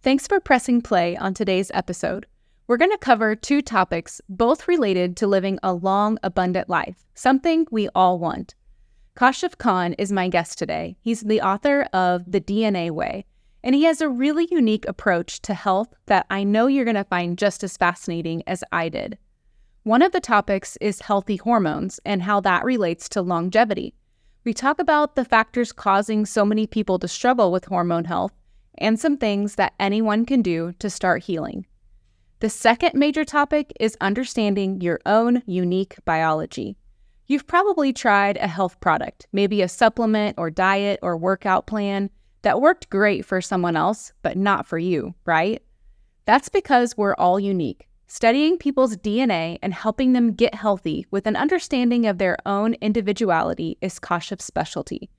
Thanks for pressing play on today's episode. We're going to cover two topics, both related to living a long, abundant life, something we all want. Kashif Kahn is my guest today. He's the author of The DNA Way, and he has a really unique approach to health that I know you're going to find just as fascinating as I did. One of the topics is healthy hormones and how that relates to longevity. We talk about the factors causing so many people to struggle with hormone health and some things that anyone can do to start healing. The second major topic is understanding your own unique biology. You've probably tried a health product, maybe a supplement or diet or workout plan that worked great for someone else, but not for you, right? That's because we're all unique. Studying people's DNA and helping them get healthy with an understanding of their own individuality is Kashif's specialty.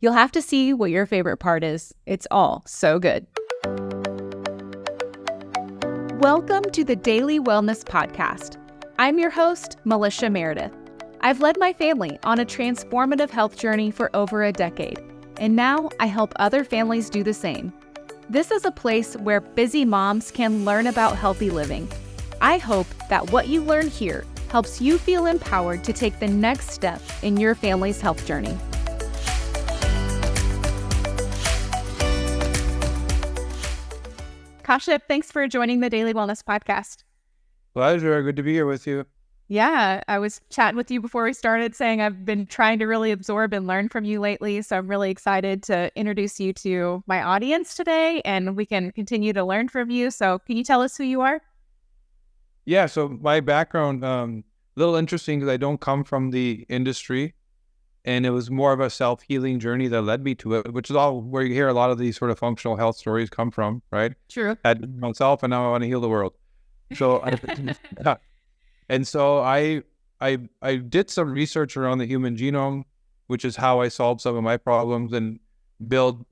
You'll have to see what your favorite part is. It's all so good. Welcome to the Daily Wellness Podcast. I'm your host, Melissa Meredith. I've led my family on a transformative health journey for over a decade, and now I help other families do the same. This is a place where busy moms can learn about healthy living. I hope that what you learn here helps you feel empowered to take the next step in your family's health journey. Kashif, thanks for joining the Daily Wellness Podcast. Pleasure. Good to be here with you. Yeah, I was chatting with you before we started saying I've been trying to really absorb and learn from you lately. So I'm really excited to introduce you to my audience today and we can continue to learn from you. So can you tell us who you are? Yeah, so my background, a little interesting because I don't come from the industry, and it was more of a self-healing journey that led me to it, which is all where you hear a lot of these sort of functional health stories come from, right? True. I had myself, and now I want to heal the world. So, and so I did some research around the human genome, which is how I solved some of my problems and build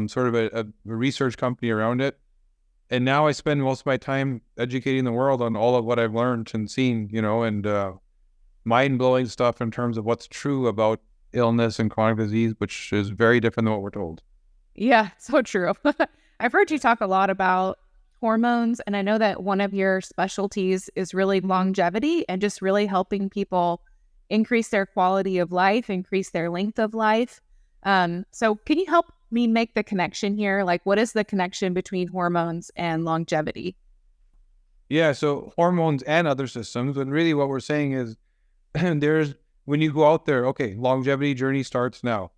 sort of a research company around it. And now I spend most of my time educating the world on all of what I've learned and seen, and mind-blowing stuff in terms of what's true about illness and chronic disease, which is very different than what we're told. Yeah, so true. I've heard you talk a lot about hormones, and I know that one of your specialties is really longevity and just really helping people increase their quality of life, increase their length of life. So can you help me make the connection here? Like, what is the connection between hormones and longevity? Yeah, so hormones and other systems, and really what we're saying is when you go out there, okay, longevity journey starts now.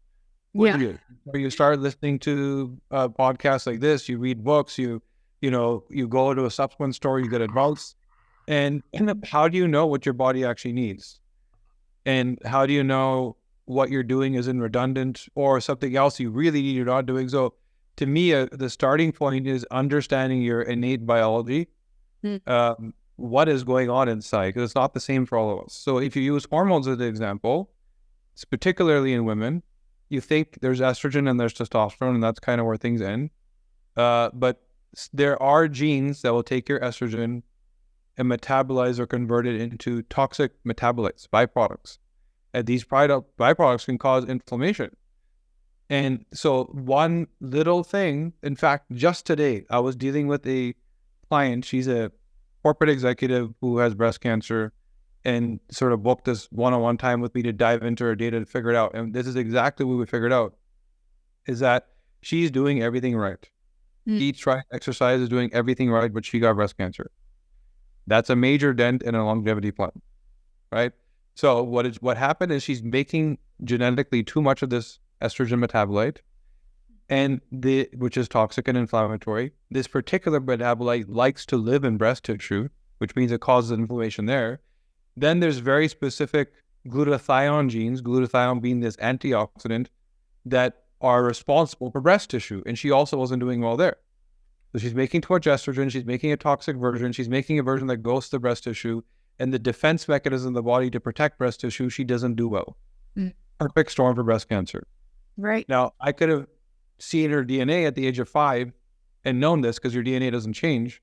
What do you do? You start listening to podcasts like this, you read books, you go to a supplement store, you get advice, and how do you know what your body actually needs? And how do you know what you're doing isn't redundant or something else you really need you're not doing? So to me, the starting point is understanding your innate biology, what is going on inside, because it's not the same for all of us. So if you use hormones as an example, it's particularly in women, you think there's estrogen and there's testosterone, and that's kind of where things end. But there are genes that will take your estrogen and metabolize or convert it into toxic metabolites, byproducts. And these byproducts can cause inflammation. And so one little thing, in fact, just today, I was dealing with a client. She's a corporate executive who has breast cancer and sort of booked this one-on-one time with me to dive into her data to figure it out. And this is exactly what we figured out, is that she's doing everything right. Eat, right, exercise, is doing everything right, but she got breast cancer. That's a major dent in a longevity plan, right? So what happened is she's making genetically too much of this estrogen metabolite, and which is toxic and inflammatory. This particular metabolite likes to live in breast tissue, which means it causes inflammation there. Then there's very specific glutathione genes, glutathione being this antioxidant, that are responsible for breast tissue, and she also wasn't doing well there. So she's making too much estrogen, she's making a toxic version, she's making a version that goes to the breast tissue, and the defense mechanism of the body to protect breast tissue, she doesn't do well. Perfect storm for breast cancer. Right. Now, I could have seen her DNA at the age of 5 and known this, because your DNA doesn't change,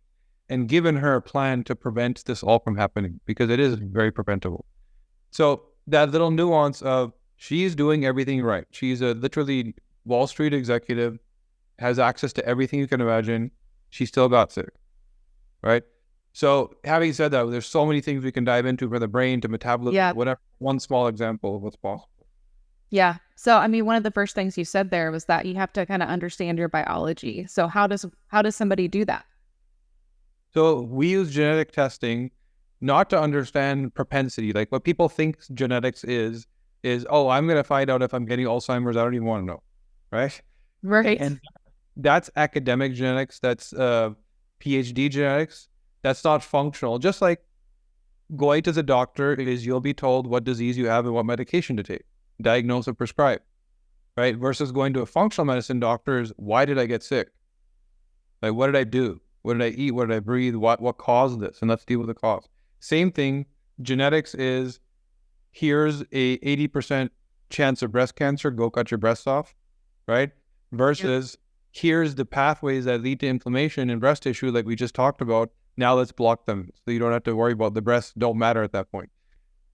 and given her a plan to prevent this all from happening, because it is very preventable. So that little nuance of she's doing everything right. She's a literally Wall Street executive, has access to everything you can imagine. she still got sick, right? So having said that, there's so many things we can dive into for the brain to metabolism, whatever. One small example of what's possible. Yeah. So, I mean, one of the first things you said there was that you have to kind of understand your biology. So how does somebody do that? So we use genetic testing not to understand propensity. Like what people think genetics is, oh, I'm going to find out if I'm getting Alzheimer's. I don't even want to know. Right. Right. And that's academic genetics. That's PhD genetics. That's not functional. Just like going to the doctor is you'll be told what disease you have and what medication to take, diagnose and prescribe, right? Versus going to a functional medicine doctor is, why did I get sick? Like, what did I do? What did I eat? What did I breathe? What caused this? And let's deal with the cause. Same thing, genetics is, here's a 80% chance of breast cancer, go cut your breasts off, right? Versus here's the pathways that lead to inflammation in breast tissue like we just talked about. Now let's block them so you don't have to worry about the breasts don't matter at that point.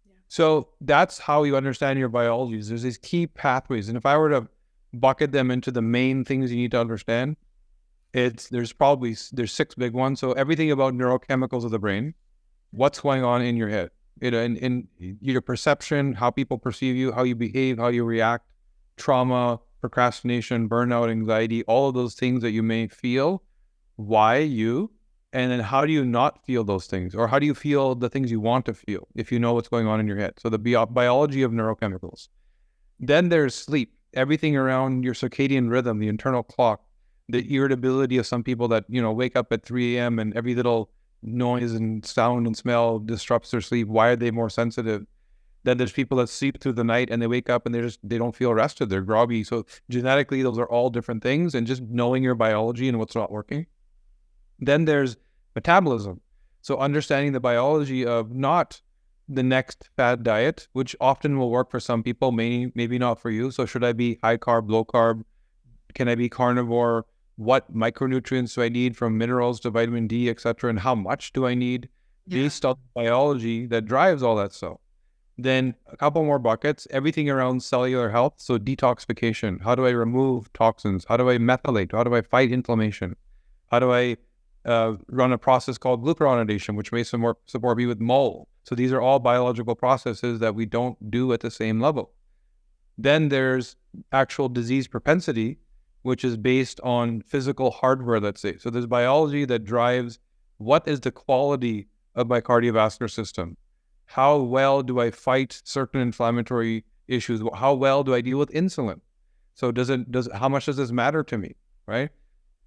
Yeah. So that's how you understand your biology. There's these key pathways. And if I were to bucket them into the main things you need to understand, there's 6 big ones. So everything about neurochemicals of the brain, what's going on in your head, in your perception, how people perceive you, how you behave, how you react, trauma, procrastination, burnout, anxiety, all of those things that you may feel, why you, and then how do you not feel those things? Or how do you feel the things you want to feel if you know what's going on in your head? So the biology of neurochemicals. Then there's sleep, everything around your circadian rhythm, the internal clock, the irritability of some people that, wake up at 3 a.m. and every little noise and sound and smell disrupts their sleep. Why are they more sensitive? Then there's people that sleep through the night and they wake up and they don't feel rested. They're groggy. So genetically, those are all different things, and just knowing your biology and what's not working. Then there's metabolism. So understanding the biology of not the next fad diet, which often will work for some people, maybe not for you. So should I be high carb, low carb? Can I be carnivore? What micronutrients do I need, from minerals to vitamin D, etc.? And how much do I need based on biology that drives all that stuff? Then a couple more buckets, everything around cellular health. So detoxification. How do I remove toxins? How do I methylate? How do I fight inflammation? How do I run a process called glucuronidation, which may support me with mole? So these are all biological processes that we don't do at the same level. Then there's actual disease propensity, which is based on physical hardware, let's say. So there's biology that drives what is the quality of my cardiovascular system. How well do I fight certain inflammatory issues? How well do I deal with insulin? So how much does this matter to me, right?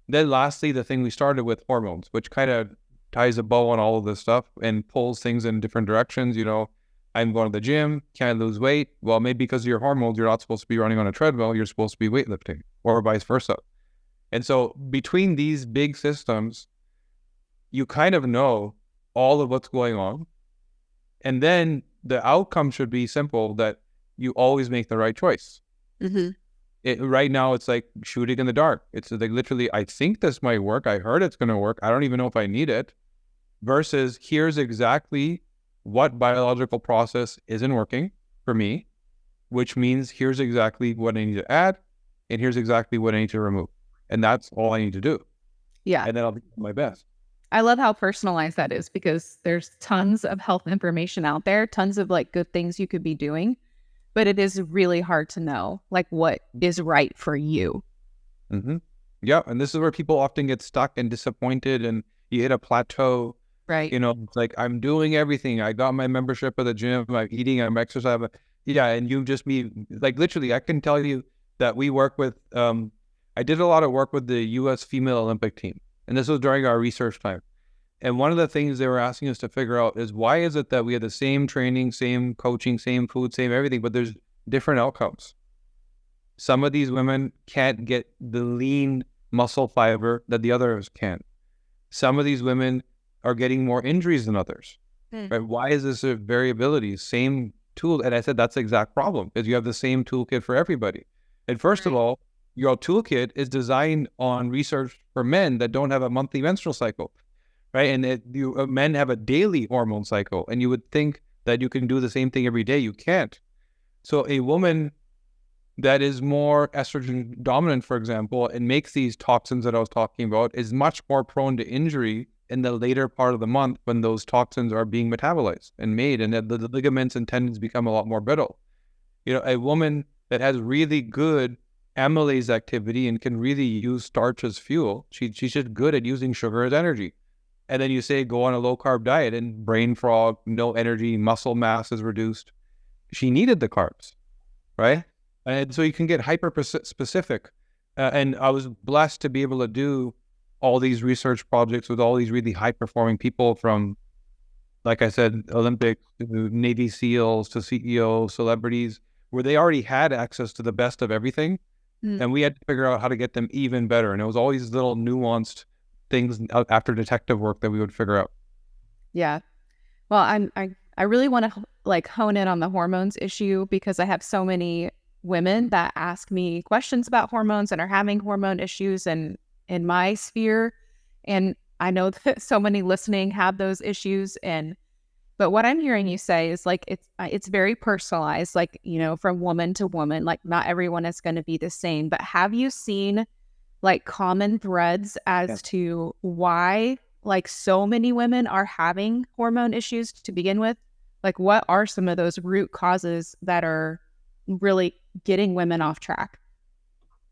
Then lastly, the thing we started with, hormones, which kind of ties a bow on all of this stuff and pulls things in different directions. I'm going to the gym, can I lose weight? Well, maybe because of your hormones, you're not supposed to be running on a treadmill, you're supposed to be weightlifting, or vice versa. And so between these big systems, you kind of know all of what's going on. And then the outcome should be simple, that you always make the right choice. Mm-hmm. Right now, it's like shooting in the dark. It's like literally, I think this might work. I heard it's going to work. I don't even know if I need it. Versus here's exactly what biological process isn't working for me, which means here's exactly what I need to add, and here's exactly what I need to remove. And that's all I need to do. Yeah. And then I'll be my best. I love how personalized that is, because there's tons of health information out there, tons of good things you could be doing, but it is really hard to know what is right for you. Mm-hmm. Yeah. And this is where people often get stuck and disappointed, and you hit a plateau. Right. It's like, I'm doing everything. I got my membership at the gym. I'm eating, I'm exercising. Yeah. And you just be literally, I can tell you that we work with, I did a lot of work with the U.S. female Olympic team. And this was during our research time. And one of the things they were asking us to figure out is, why is it that we have the same training, same coaching, same food, same everything, but there's different outcomes? Some of these women can't get the lean muscle fiber that the others can. Some of these women are getting more injuries than others. Right? Why is this a variability? Same tool. And I said, that's the exact problem, is you have the same toolkit for everybody. And first of all, your toolkit is designed on research for men that don't have a monthly menstrual cycle, right? And men have a daily hormone cycle, and you would think that you can do the same thing every day. You can't. So a woman that is more estrogen dominant, for example, and makes these toxins that I was talking about, is much more prone to injury in the later part of the month when those toxins are being metabolized and made, and the ligaments and tendons become a lot more brittle. A woman that has really good amylase activity and can really use starch as fuel, she's just good at using sugar as energy. And then you say, go on a low-carb diet, and brain fog, no energy, muscle mass is reduced. She needed the carbs, right? And so you can get hyper-specific. And I was blessed to be able to do all these research projects with all these really high-performing people from, like I said, Olympics to Navy SEALs to CEOs, celebrities, where they already had access to the best of everything. And we had to figure out how to get them even better. And it was always little nuanced things after detective work that we would figure out. Yeah. Well, I really want to hone in on the hormones issue, because I have so many women that ask me questions about hormones and are having hormone issues in my sphere. And I know that so many listening have those issues. But what I'm hearing you say is it's very personalized, from woman to woman. Not everyone is going to be the same. But have you seen common threads as to why so many women are having hormone issues to begin with? What are some of those root causes that are really getting women off track?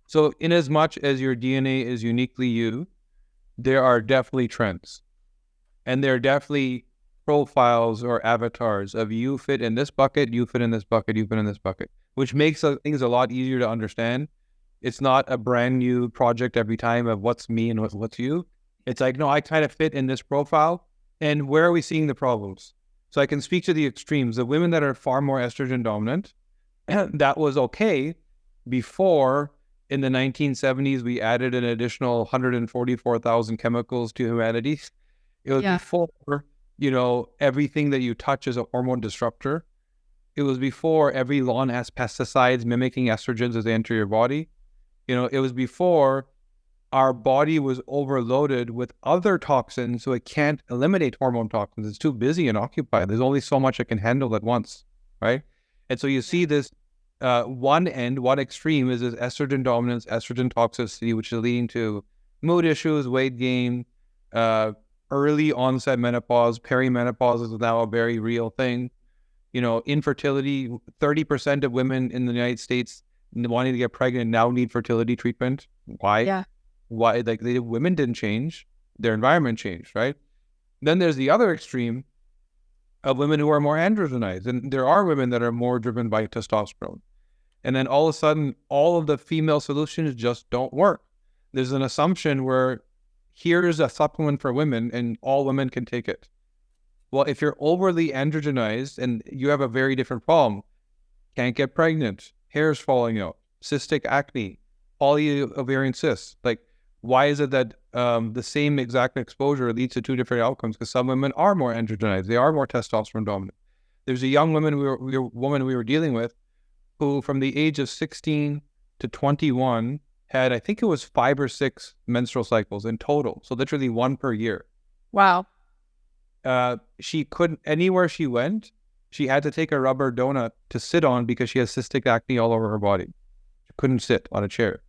So in as much as your DNA is uniquely you, there are definitely trends. And there are definitely profiles or avatars of you fit in this bucket, you fit in this bucket, you fit in this bucket, which makes things a lot easier to understand. It's not a brand new project every time of what's me and what's you. It's no, I kind of fit in this profile. And where are we seeing the problems? So I can speak to the extremes. The women that are far more estrogen dominant, that was okay before. In the 1970s, we added an additional 144,000 chemicals to humanity. It was before, everything that you touch is a hormone disruptor. It was before every lawn has pesticides mimicking estrogens as they enter your body. It was before our body was overloaded with other toxins, so it can't eliminate hormone toxins. It's too busy and occupied. There's only so much it can handle at once, right? And so you see this one extreme is this estrogen dominance, estrogen toxicity, which is leading to mood issues, weight gain, early onset menopause. Perimenopause is now a very real thing. Infertility. 30% of women in the United States wanting to get pregnant now need fertility treatment. Why? Yeah. Why? Women didn't change, their environment changed, right? Then there's the other extreme of women who are more androgenized, and there are women that are more driven by testosterone. And then all of a sudden, all of the female solutions just don't work. There's an assumption where here's a supplement for women and all women can take it. Well, if you're overly androgenized and you have a very different problem, can't get pregnant, hair's falling out, cystic acne, polyovarian cysts, why is it that the same exact exposure leads to two different outcomes? Because some women are more androgenized. They are more testosterone dominant. There's a young woman we were dealing with who from the age of 16 to 21 had, I think it was 5 or 6 menstrual cycles in total. So literally one per year. Wow. She couldn't, anywhere she went, she had to take a rubber donut to sit on because she has cystic acne all over her body. She couldn't sit on a chair.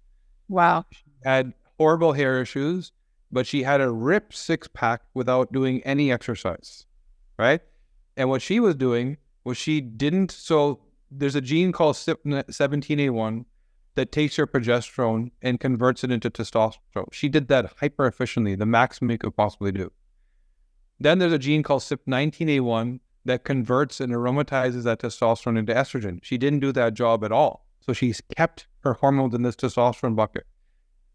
Wow. She had horrible hair issues, but she had a ripped six-pack without doing any exercise, right? And what she was doing was so there's a gene called CYP17A1 that takes your progesterone and converts it into testosterone. She did that hyper efficiently, the maximum you could possibly do. Then there's a gene called CYP19A1 that converts and aromatizes that testosterone into estrogen. She didn't do that job at all. So she's kept her hormones in this testosterone bucket.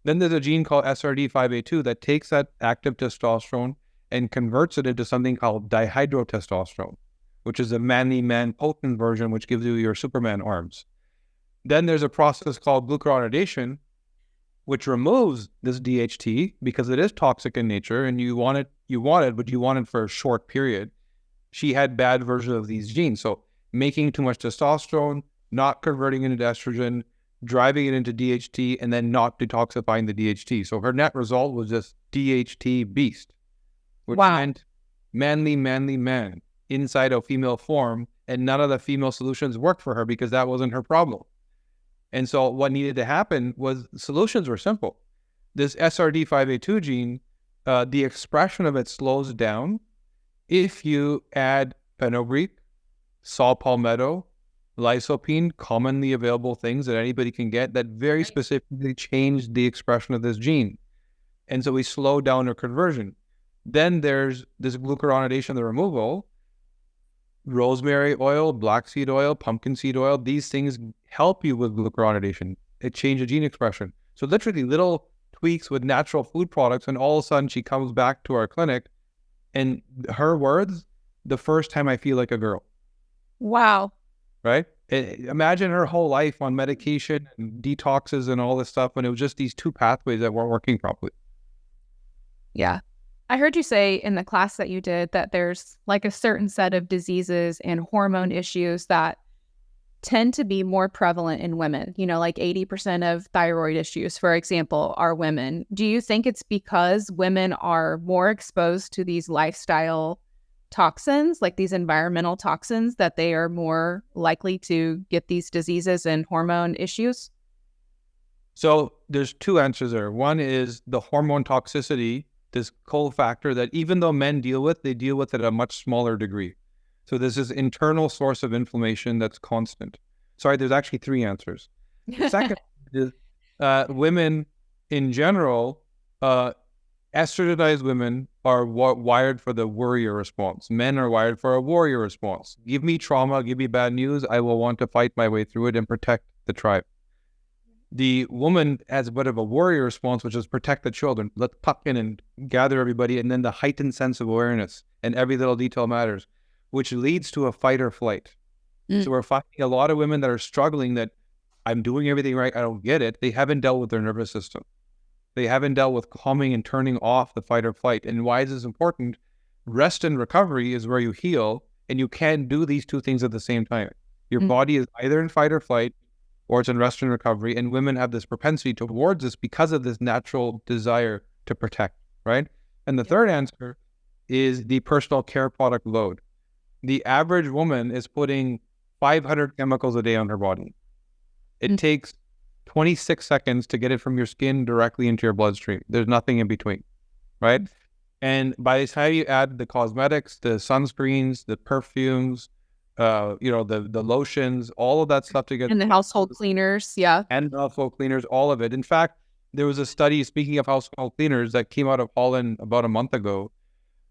Then there's a gene called SRD5A2 that takes that active testosterone and converts it into something called dihydrotestosterone, which is a manly man potent version, which gives you your Superman arms. Then there's a process called glucuronidation, which removes this DHT because it is toxic in nature and you want it, but you want it for a short period. She had bad versions of these genes. So making too much testosterone, not converting it into estrogen, driving it into DHT, and then not detoxifying the DHT. So her net result was just DHT beast, which meant manly man inside a female form, and none of the female solutions worked for her because that wasn't her problem. And so what needed to happen was solutions were simple. This SRD5A2 gene, the expression of it slows down if you add fenugreek, saw palmetto, lycopene, commonly available things that anybody can get that very specifically change the expression of this gene. And so we slow down their conversion. Then there's this glucuronidation, the removal, rosemary oil, black seed oil, pumpkin seed oil. These things help you with glucuronidation. It changes gene expression. So literally little tweaks with natural food products, and all of a sudden she comes back to our clinic, and her words, the first time I feel like a girl. Wow. Right? Imagine her whole life on medication and detoxes and all this stuff, when it was just these two pathways that weren't working properly. Yeah. I heard you say in the class that you did that there's like a certain set of diseases and hormone issues that tend to be more prevalent in women. You know, like 80% of thyroid issues, for example, are women. Do you think it's because women are more exposed to these lifestyle toxins, like these environmental toxins, that they are more likely to get these diseases and hormone issues? So there's two answers there. One is the hormone toxicity, this cofactor that even though men deal with, they deal with it at a much smaller degree. So there's this internal source of inflammation that's constant. Sorry, there's actually three answers. The second is women in general, estrogenized women are wired for the worrier response. Men are wired for a warrior response. Give me trauma, give me bad news, I will want to fight my way through it and protect the tribe. The woman has a bit of a warrior response, which is protect the children. Let's tuck in and gather everybody, and then the heightened sense of awareness, and every little detail matters, which leads to a fight or flight. So we're finding a lot of women that are struggling that I'm doing everything right, I don't get it. They haven't dealt with their nervous system. They haven't dealt with calming and turning off the fight or flight. And why is this important? Rest and recovery is where you heal, and you can't do these two things at the same time. Your body is either in fight or flight, or it's in rest and recovery. And women have this propensity towards this because of this natural desire to protect, right? And the third answer is the personal care product load. The average woman is putting 500 chemicals a day on her body. It takes 26 seconds to get it from your skin directly into your bloodstream. There's nothing in between, right? And by the time you add the cosmetics, the sunscreens, the perfumes, the lotions, all of that stuff together. And the household cleaners, yeah. And household cleaners, all of it. In fact, there was a study, speaking of household cleaners, that came out of Holland about a month ago,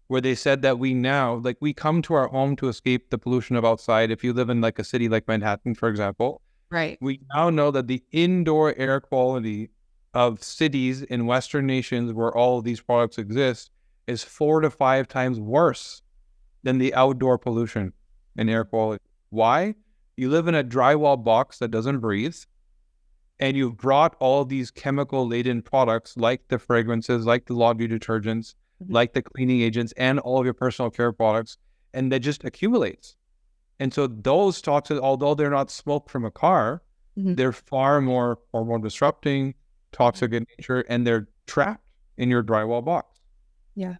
where they said that we now, like, we come to our home to escape the pollution of outside. If you live in like a city like Manhattan, for example, right, we now know that the indoor air quality of cities in Western nations where all of these products exist is 4 to 5 times worse than the outdoor pollution and air quality. Why? You live in a drywall box that doesn't breathe, and you've brought all these chemical-laden products like the fragrances, like the laundry detergents, like the cleaning agents, and all of your personal care products, and that just accumulates. And so those toxins, although they're not smoke from a car, they're far more hormone disrupting, toxic in nature, and they're trapped in your drywall box. Yeah.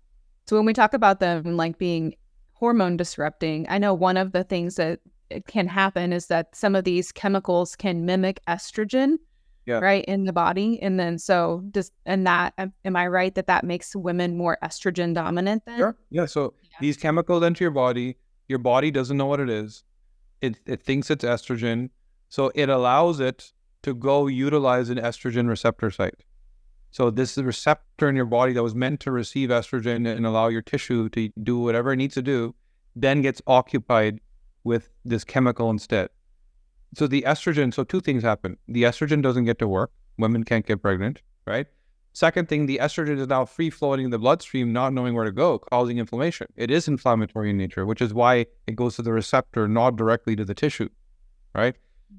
So when we talk about them like being hormone disrupting, I know one of the things that it can happen is that some of these chemicals can mimic estrogen, right, in the body. And then am I right that makes women more estrogen dominant then? Sure. Yeah. So these chemicals enter your body doesn't know what it is. It thinks it's estrogen. So it allows it to go utilize an estrogen receptor site. So this is a receptor in your body that was meant to receive estrogen and allow your tissue to do whatever it needs to do, then gets occupied with this chemical instead. So the estrogen, so two things happen. The estrogen doesn't get to work. Women can't get pregnant, right? Second thing, the estrogen is now free floating in the bloodstream, not knowing where to go, causing inflammation. It is inflammatory in nature, which is why it goes to the receptor, not directly to the tissue, right?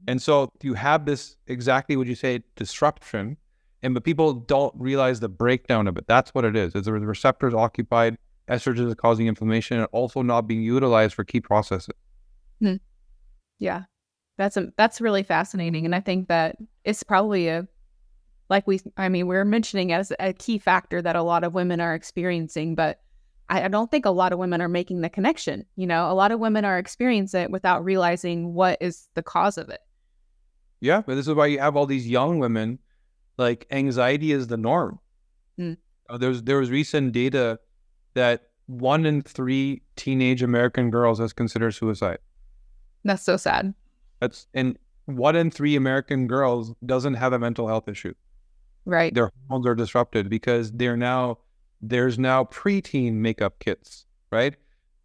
And so you have this, exactly what you say, disruption, but people don't realize the breakdown of it. That's what it is. It's the receptors occupied, estrogen is causing inflammation, and also not being utilized for key processes. Yeah, that's really fascinating. And I think that it's probably we're mentioning as a key factor that a lot of women are experiencing, but I don't think a lot of women are making the connection. You know, a lot of women are experiencing it without realizing what is the cause of it. Yeah, but this is why you have all these young women, like anxiety is the norm. Mm. There was recent data that 1 in 3 teenage American girls has considered suicide. That's so sad. And 1 in 3 American girls doesn't have a mental health issue. Right. Their hormones are disrupted because there's now preteen makeup kits, right?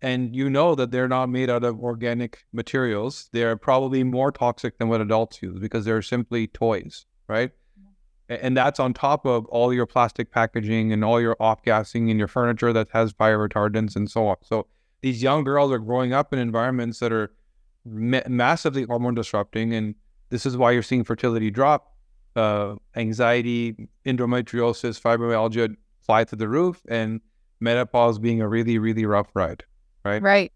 And you know that they're not made out of organic materials. They're probably more toxic than what adults use because they're simply toys, right? And that's on top of all your plastic packaging and all your off-gassing and your furniture that has fire retardants and so on. So these young girls are growing up in environments that are massively hormone disrupting, and this is why you're seeing fertility drop, anxiety, endometriosis, fibromyalgia fly through the roof, and menopause being a really, really rough ride, right? Right.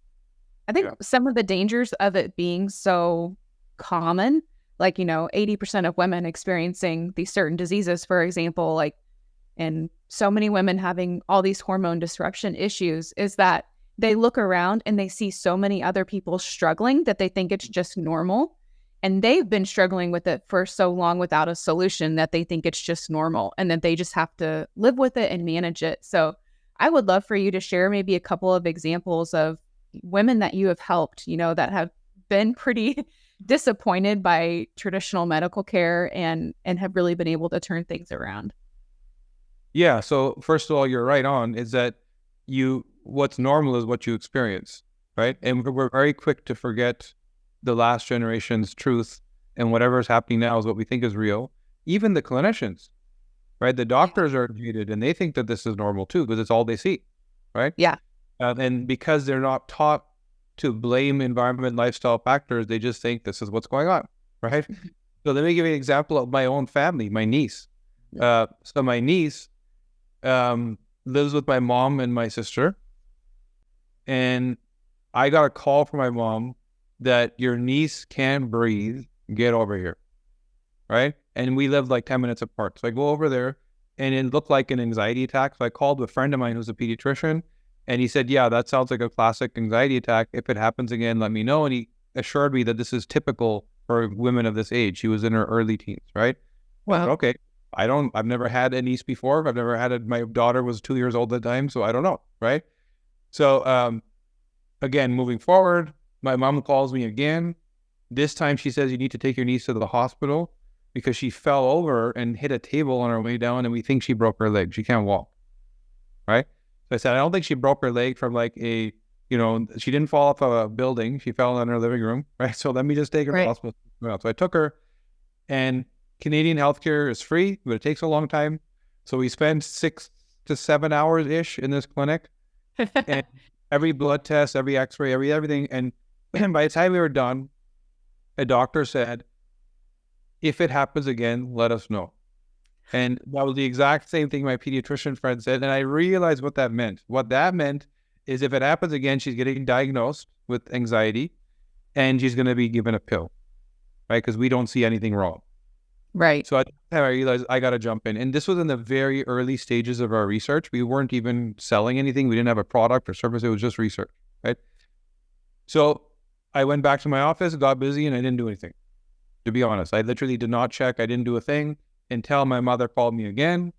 I think some of the dangers of it being so common, like, 80% of women experiencing these certain diseases, for example, like, and so many women having all these hormone disruption issues, is that they look around and they see so many other people struggling that they think it's just normal. And they've been struggling with it for so long without a solution that they think it's just normal and that they just have to live with it and manage it. So I would love for you to share maybe a couple of examples of women that you have helped, that have been pretty disappointed by traditional medical care and have really been able to turn things around. Yeah. So first of all, you're right on, is that what's normal is what you experience, right? And we're very quick to forget the last generation's truth, and whatever is happening now is what we think is real. Even the clinicians, right? The doctors are jaded and they think that this is normal too, because it's all they see, right? Yeah. And because they're not taught to blame environment, lifestyle factors, they just think this is what's going on, right? So let me give you an example of my own family, my niece. So my niece lives with my mom and my sister. And I got a call from my mom that your niece can't breathe, get over here, right? And we live like 10 minutes apart. So I go over there and it looked like an anxiety attack. So I called a friend of mine who's a pediatrician, and he said, yeah, that sounds like a classic anxiety attack. If it happens again, let me know. And he assured me that this is typical for women of this age. She was in her early teens, right? Wow. Okay. I've never had a niece before. I've never had my daughter was 2 years old at the time, so I don't know, right? So again, moving forward, my mom calls me again. This time she says, you need to take your niece to the hospital because she fell over and hit a table on her way down, and we think she broke her leg. She can't walk, right? So I said, I don't think she broke her leg from like she didn't fall off a building. She fell in her living room, right? So let me just take her to the hospital. So I took her, and Canadian healthcare is free, but it takes a long time. So we spend 6 to 7 hours-ish in this clinic. And every blood test, every x-ray, everything. And by the time we were done, a doctor said, if it happens again, let us know. And that was the exact same thing my pediatrician friend said. And I realized what that meant. What that meant is if it happens again, she's getting diagnosed with anxiety and she's going to be given a pill, right? Because we don't see anything wrong. Right. So at the time I realized I got to jump in. And this was in the very early stages of our research. We weren't even selling anything. We didn't have a product or service. It was just research, right? So I went back to my office, got busy, and I didn't do anything. To be honest, I literally did not check. I didn't do a thing until my mother called me again.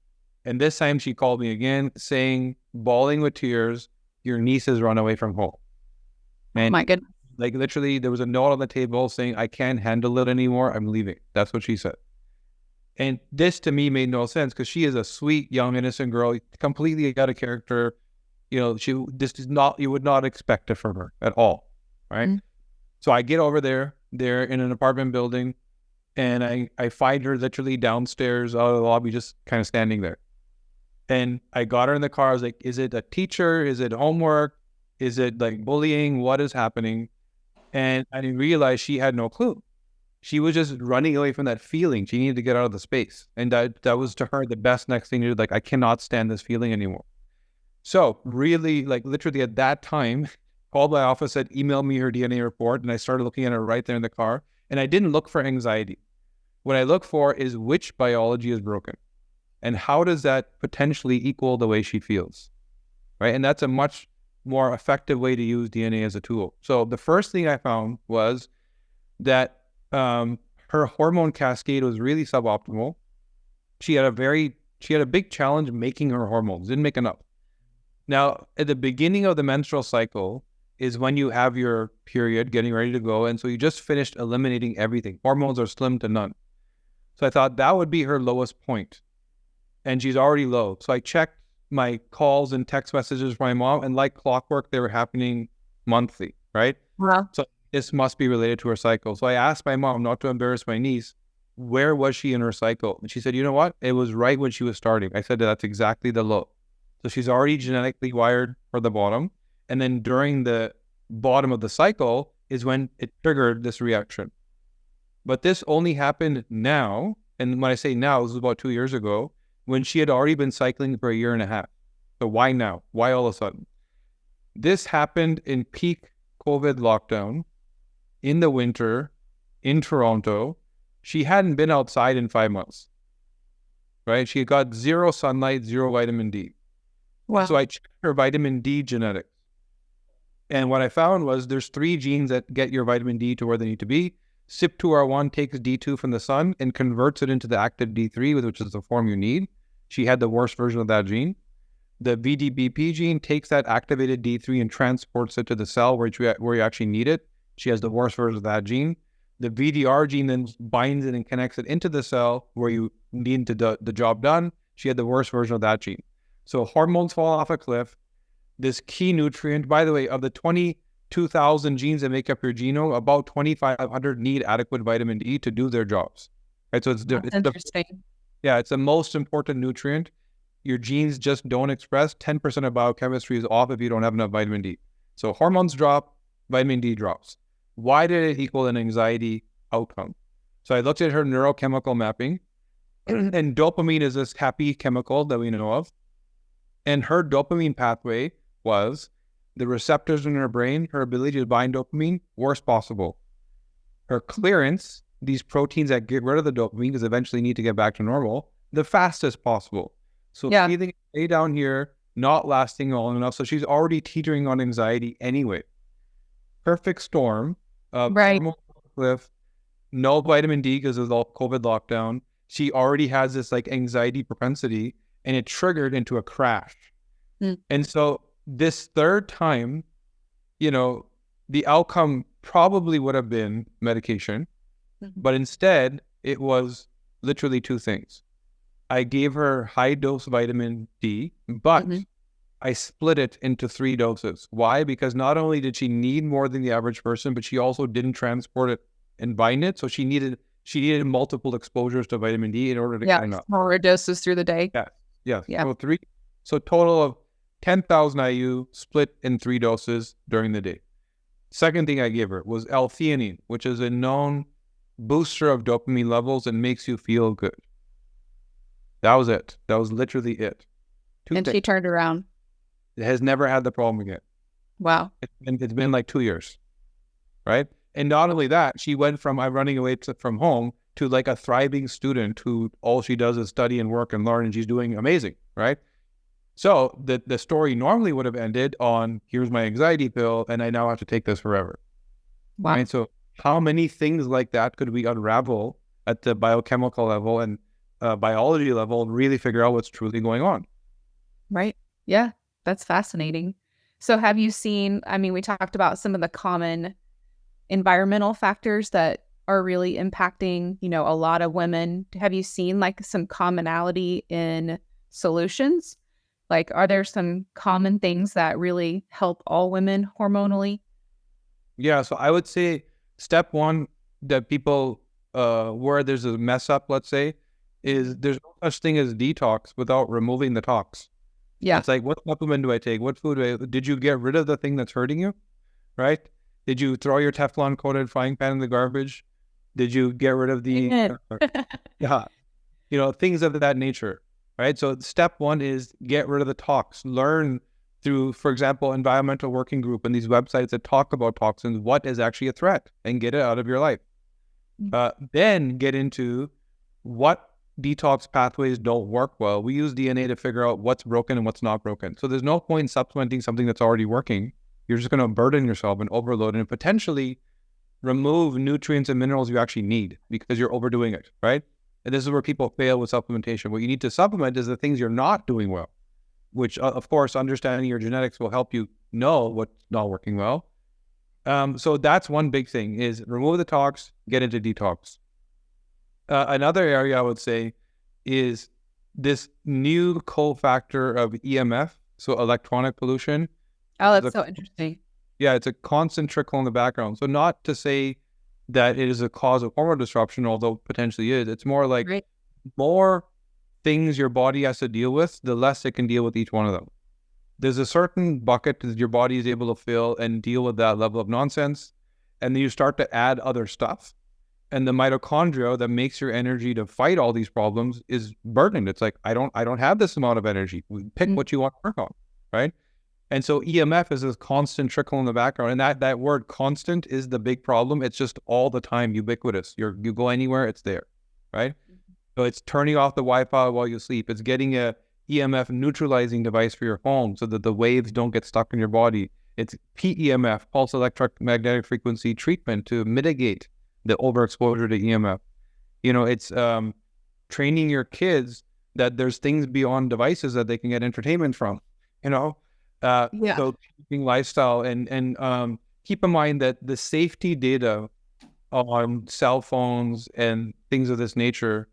And this time she called me again saying, bawling with tears, your niece has run away from home. And oh my goodness. Like literally there was a note on the table saying, I can't handle it anymore. I'm leaving. That's what she said. And this to me made no sense because she is a sweet, young, innocent girl, completely out of character. You would not expect it from her at all, right? Mm-hmm. So I get over there, they're in an apartment building, and I find her literally downstairs out of the lobby, just kind of standing there. And I got her in the car. I was like, is it a teacher? Is it homework? Is it like bullying? What is happening? And I didn't realize she had no clue. She was just running away from that feeling. She needed to get out of the space. And that was to her the best next thing to do. Like, I cannot stand this feeling anymore. So really, like literally at that time, called my office, said, email me her DNA report. And I started looking at it right there in the car. And I didn't look for anxiety. What I look for is which biology is broken. And how does that potentially equal the way she feels, right? And that's a much more effective way to use DNA as a tool. So the first thing I found was that her hormone cascade was really suboptimal. She had a big challenge making her hormones, didn't make enough. Now, at the beginning of the menstrual cycle is when you have your period getting ready to go. And so you just finished eliminating everything. Hormones are slim to none. So I thought that would be her lowest point. And she's already low. So I checked my calls and text messages from my mom, and like clockwork, they were happening monthly, right? Wow. So this must be related to her cycle. So I asked my mom, not to embarrass my niece, where was she in her cycle? And she said, you know what? It was right when she was starting. I said, that's exactly the low. So she's already genetically wired for the bottom. And then during the bottom of the cycle is when it triggered this reaction. But this only happened now. And when I say now, this was about 2 years ago, when she had already been cycling for 1.5 years. So why now? Why all of a sudden? This happened in peak COVID lockdown in the winter in Toronto. She hadn't been outside in 5 months, right? She had got zero sunlight, zero vitamin D. Wow. So I checked her vitamin D genetics. And what I found was there's 3 genes that get your vitamin D to where they need to be. CYP2R1 takes D2 from the sun and converts it into the active D3, which is the form you need. She had the worst version of that gene. The VDBP gene takes that activated D3 and transports it to the cell where you actually need it. She has the worst version of that gene. The VDR gene then binds it and connects it into the cell where you need the job done. She had the worst version of that gene. So hormones fall off a cliff. This key nutrient, by the way, of the 22,000 genes that make up your genome, about 2,500 need adequate vitamin D to do their jobs. Right? So it's interesting. it's the most important nutrient. Your genes just don't express. 10% of biochemistry is off if you don't have enough vitamin D. So hormones drop, vitamin D drops. Why did it equal an anxiety outcome? So I looked at her neurochemical mapping, and dopamine is this happy chemical that we know of. And her dopamine pathway was the receptors in her brain, her ability to bind dopamine, worst possible. Her clearance, these proteins that get rid of the dopamine because eventually need to get back to normal, the fastest possible. So feeling way down here, not lasting long enough. So she's already teetering on anxiety anyway. Perfect storm of hormone cliff, no vitamin D because of the COVID lockdown. She already has this like anxiety propensity, and it triggered into a crash. And so this third time, the outcome probably would have been medication, but instead it was literally 2 things. I gave her high dose vitamin D, but I split it into 3 doses. Why? Because not only did she need more than the average person, but she also didn't transport it and bind it. So she needed multiple exposures to vitamin D in order to get enough. Smaller doses through the day. Yeah. So total of 10,000 IU split in 3 doses during the day. Second thing I gave her was L-theanine, which is a known booster of dopamine levels and makes you feel good. That was it. That was literally it. She turned around. It has never had the problem again. Wow. It's been like 2 years, right? And not only that, she went from I'm running away from home to like a thriving student who all she does is study and work and learn, and she's doing amazing, right? So the story normally would have ended on here's my anxiety pill, and I now have to take this forever. Wow. Right? So how many things like that could we unravel at the biochemical level and biology level and really figure out what's truly going on? Right. Yeah. That's fascinating. So have you seen, we talked about some of the common environmental factors that are really impacting, a lot of women. Have you seen like some commonality in solutions? Like, are there some common things that really help all women hormonally? Yeah. So I would say step 1 that people, where there's a mess up, let's say, is there's no such thing as detox without removing the tox. Yeah. It's like, what supplement do I take? What food did you get rid of the thing that's hurting you? Right? Did you throw your Teflon coated frying pan in the garbage? Did you get rid of the, things of that nature, right? So step 1 is get rid of the tox. Learn through, for example, environmental working group and these websites that talk about toxins, what is actually a threat, and get it out of your life. Then get into what detox pathways don't work well. We use DNA to figure out what's broken and what's not broken. So there's no point in supplementing something that's already working. You're just going to burden yourself and overload and potentially remove nutrients and minerals you actually need because you're overdoing it, right? And this is where people fail with supplementation. What you need to supplement is the things you're not doing well, which, of course, understanding your genetics will help you know what's not working well. So that's one big thing is remove the tox, get into detox. Another area I would say is this new cofactor of EMF, so electronic pollution. Oh, that's so interesting. Yeah, it's a constant trickle in the background. So not to say that it is a cause of hormone disruption, although potentially is. It's more like more things your body has to deal with, the less it can deal with each one of them. There's a certain bucket that your body is able to fill and deal with that level of nonsense. And then you start to add other stuff. And the mitochondria that makes your energy to fight all these problems is burdened. It's like, I don't have this amount of energy. Pick what you want to work on, right? And so EMF is this constant trickle in the background. And that word constant is the big problem. It's just all the time ubiquitous. You go anywhere, it's there, right? So it's turning off the Wi-Fi while you sleep. It's getting a EMF neutralizing device for your phone so that the waves don't get stuck in your body. It's PEMF, pulse electromagnetic frequency treatment to mitigate the overexposure to EMF. You know, it's training your kids that there's things beyond devices that they can get entertainment from, you know? So keeping lifestyle and keep in mind that the safety data on cell phones and things of this nature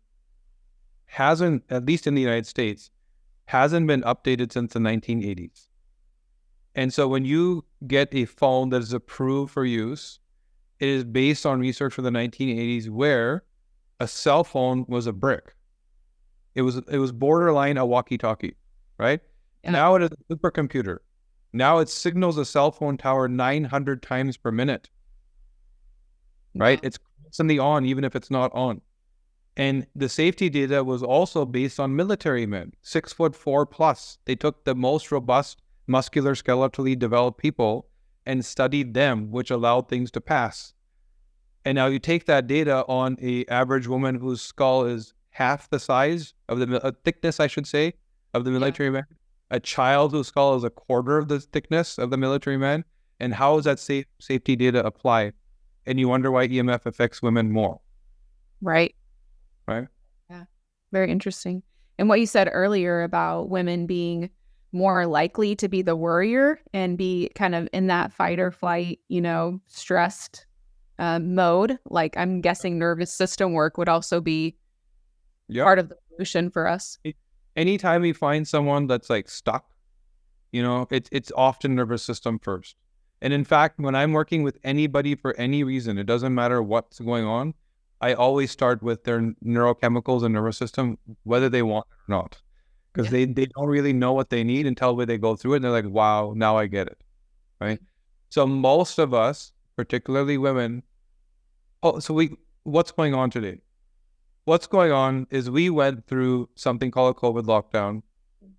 hasn't, at least in the United States, hasn't been updated since the 1980s. And so when you get a phone that is approved for use, it is based on research from the 1980s where a cell phone was a brick. It was borderline a walkie-talkie, right? Yeah. Now it is a supercomputer. Now it signals a cell phone tower 900 times per minute, right? It's constantly on, even if it's not on. And the safety data was also based on military men, 6'4" plus. They took the most robust, muscular, skeletally developed people and studied them, which allowed things to pass. And now you take that data on a average woman whose skull is half the size of the thickness, I should say, of the military man. A child whose skull is a quarter of the thickness of the military man. And how is that safety data applied? And you wonder why EMF affects women more. Right. Right. Yeah. Very interesting. And what you said earlier about women being more likely to be the worrier and be kind of in that fight or flight, you know, stressed mode. Like I'm guessing nervous system work would also be part of the solution for us. Anytime we find someone that's like stuck, you know, it's often nervous system first. And in fact, when I'm working with anybody for any reason, it doesn't matter what's going on, I always start with their neurochemicals and nervous system, whether they want it or not. Because they don't really know what they need until they go through it and they're like, wow, now I get it, right? So most of us, particularly women, what's going on today? What's going on is we went through something called a COVID lockdown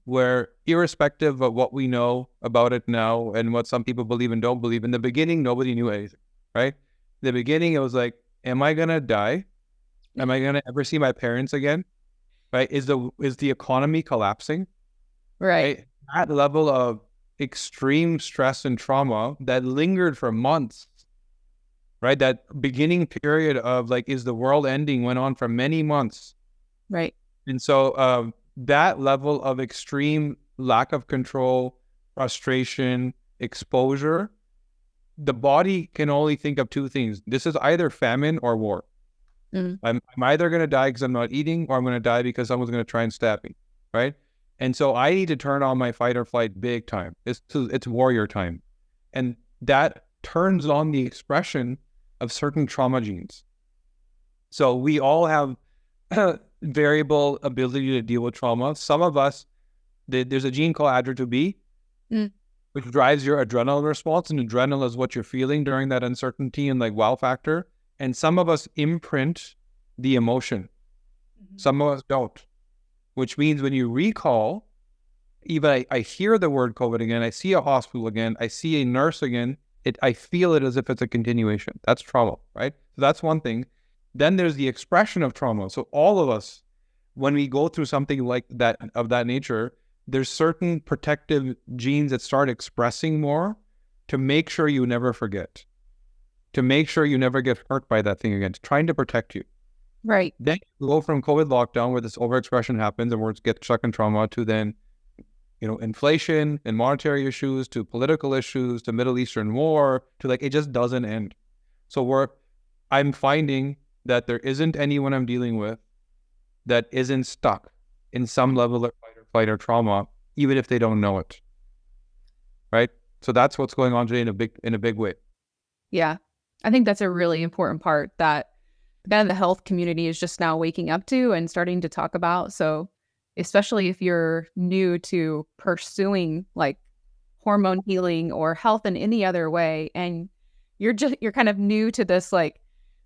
where irrespective of what we know about it now and what some people believe and don't believe, in the beginning, nobody knew anything, right? In the beginning, it was like, am I going to die? Am I going to ever see my parents again? Right? Is the economy collapsing? Right. That level of extreme stress and trauma that lingered for months, right? That beginning period of like, is the world ending went on for many months. Right. And so that level of extreme lack of control, frustration, exposure, the body can only think of two things. This is either famine or war. I'm either going to die because I'm not eating, or I'm going to die because someone's going to try and stab me, right? And so I need to turn on my fight or flight big time. It's warrior time. And that turns on the expression of certain trauma genes. So we all have variable ability to deal with trauma. Some of us, there's a gene called adrenaline B, which drives your adrenaline response, and adrenaline is what you're feeling during that uncertainty and like wow factor. And some of us imprint the emotion. Some of us don't, which means when you recall, even I hear the word COVID again, I see a hospital again, I see a nurse again, I feel it as if it's a continuation. That's trauma, right? So that's one thing. Then there's the expression of trauma. So all of us, when we go through something like that, of that nature, there's certain protective genes that start expressing more to make sure you never forget. to make sure you never get hurt by that thing again. It's trying to protect you. Right. Then you go from COVID lockdown where this overexpression happens and we get stuck in trauma to then, inflation and monetary issues to political issues to Middle Eastern war to it just doesn't end. So I'm finding that there isn't anyone I'm dealing with that isn't stuck in some level of fight or flight or trauma, even if they don't know it. Right? So that's what's going on today in a big way. Yeah. I think that's a really important part that the health community is just now waking up to and starting to talk about. So especially if you're new to pursuing hormone healing or health in any other way, and you're kind of new to this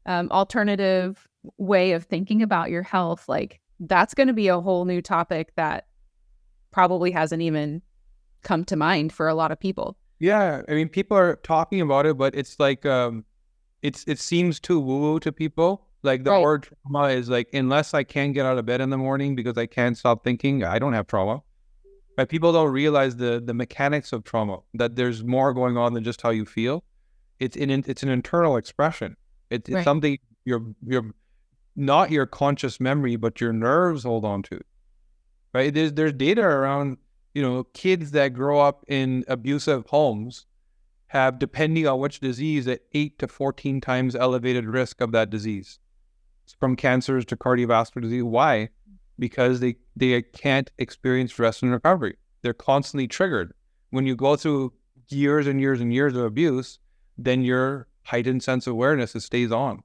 alternative way of thinking about your health, that's going to be a whole new topic that probably hasn't even come to mind for a lot of people. Yeah, I mean, people are talking about it, but it's it seems too woo-woo to people. The Right. word trauma is unless I can't get out of bed in the morning because I can't stop thinking, I don't have trauma. But people don't realize the mechanics of trauma, that there's more going on than just how you feel. It's an internal expression. It's Right. something you're not your conscious memory, but your nerves hold on to. Right? There's data around, kids that grow up in abusive homes have, depending on which disease, at 8 to 14 times elevated risk of that disease, from cancers to cardiovascular disease. Why? Because they can't experience rest and recovery. They're constantly triggered. When you go through years and years and years of abuse, then your heightened sense of awareness stays on,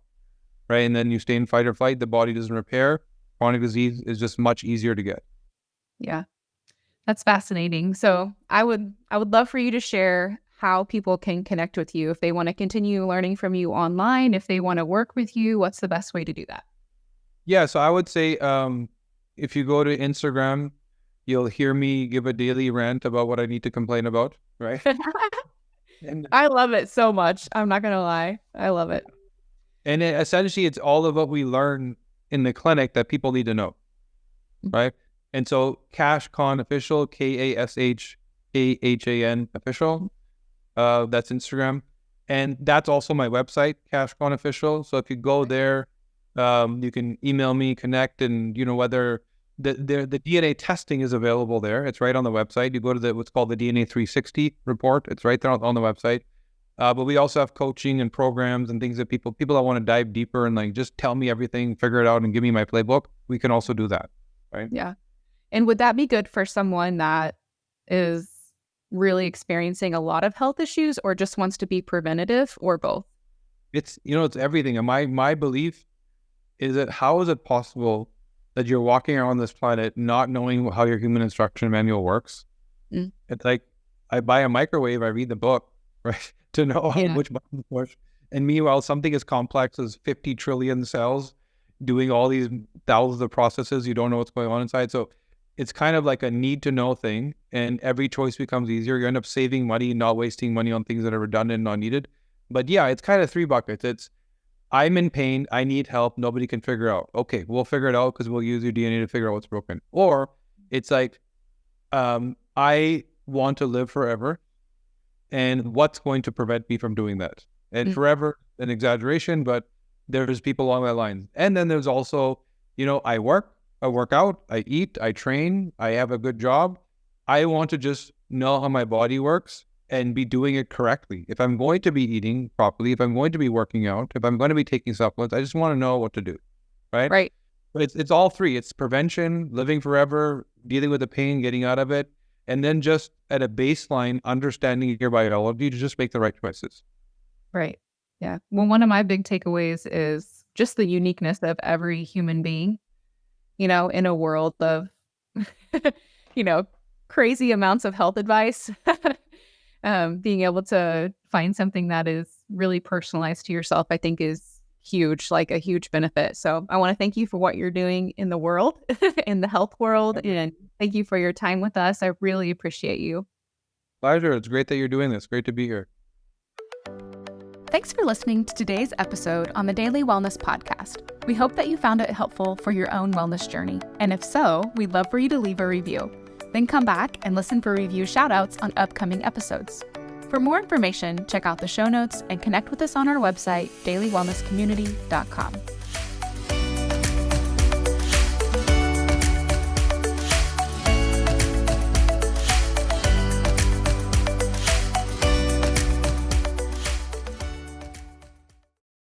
right? And then you stay in fight or flight. The body doesn't repair. Chronic disease is just much easier to get. Yeah. That's fascinating. So I would love for you to share how people can connect with you if they want to continue learning from you online, if they want to work with you. What's the best way to do that? Yeah, so I would say if you go to Instagram, you'll hear me give a daily rant about what I need to complain about, right? And I love it so much. I'm not going to lie. I love it. And essentially, it's all of what we learn in the clinic that people need to know, right? And so Kashif Kahn official, KASHKHAN official, that's Instagram. And that's also my website, Kashif Kahn official. So if you go there, you can email me, connect, and whether the DNA testing is available there. It's right on the website. You go to what's called the DNA 360 report. It's right there on the website. But we also have coaching and programs and things that people that want to dive deeper and just tell me everything, figure it out, and give me my playbook. We can also do that, right? Yeah. And would that be good for someone that is really experiencing a lot of health issues or just wants to be preventative, or both? It's it's everything. And my belief is that how is it possible that you're walking around this planet not knowing how your human instruction manual works? It's I buy a microwave, I read the book, right, to know which button to push. And meanwhile, something as complex as 50 trillion cells doing all these thousands of processes, you don't know what's going on inside. So it's kind of like a need to know thing, and every choice becomes easier. You end up saving money, not wasting money on things that are redundant, not needed. But yeah, it's kind of three buckets. It's I'm in pain, I need help, nobody can figure out. Okay, we'll figure it out because we'll use your DNA to figure out what's broken. Or it's I want to live forever, and what's going to prevent me from doing that? And forever, an exaggeration, but there's people along that line. And then there's also, I work out, I eat, I train, I have a good job. I want to just know how my body works and be doing it correctly. If I'm going to be eating properly, if I'm going to be working out, if I'm going to be taking supplements, I just want to know what to do, right? Right. But it's all three. It's prevention, living forever, dealing with the pain, getting out of it, and then just at a baseline, understanding your biology to just make the right choices. Right. Yeah. Well, one of my big takeaways is just the uniqueness of every human being, in a world of, crazy amounts of health advice. Being able to find something that is really personalized to yourself, I think is huge, a huge benefit. So I want to thank you for what you're doing in the world, in the health world, and thank you for your time with us. I really appreciate you. Pleasure. It's great that you're doing this. Great to be here. Thanks for listening to today's episode on the Daily Wellness Podcast. We hope that you found it helpful for your own wellness journey. And if so, we'd love for you to leave a review. Then come back and listen for review shoutouts on upcoming episodes. For more information, check out the show notes and connect with us on our website, dailywellnesscommunity.com.